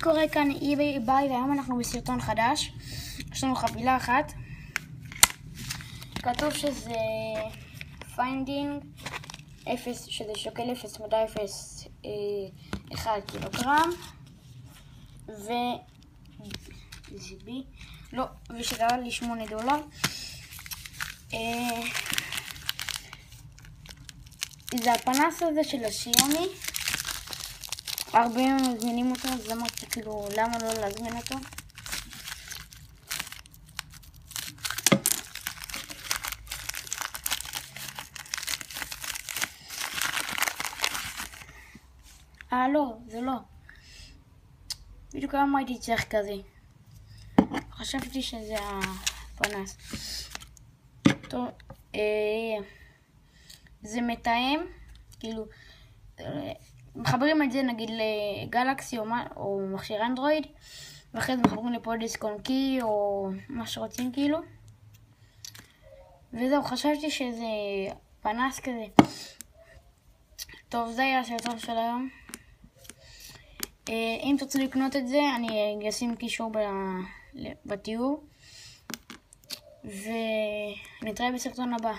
קורה כאן? eBay ביי, והיום אנחנו בסרטון חדש. יש לנו חבילה אחת, כתוב שזה פיינדינג 0, שזה שוקל 0.01 קילוגרם, ושזה עלה לי $8. זה הפנס הזה של השיומי, הרבה מזמינים אותו, אז אמרתי כאילו למה לא להזמין אותו. לא, זה לא. בדיוק היום הייתי צריך כזה. חשבתי שזה הפנס. טוב, זה מתאם, כאילו, מחברים את זה נגיד לגלקסי או מכשיר אנדרואיד, ואחרי זה מחברים לפה דיסק און קי או מה שרוצים כאילו. וזהו, חשבתי שזה פנס כזה. טוב, זה היה הסרטון של היום. אם תרצו לקנות את זה, אני אשים קישור בתיאור, ונתראה בסרטון הבא.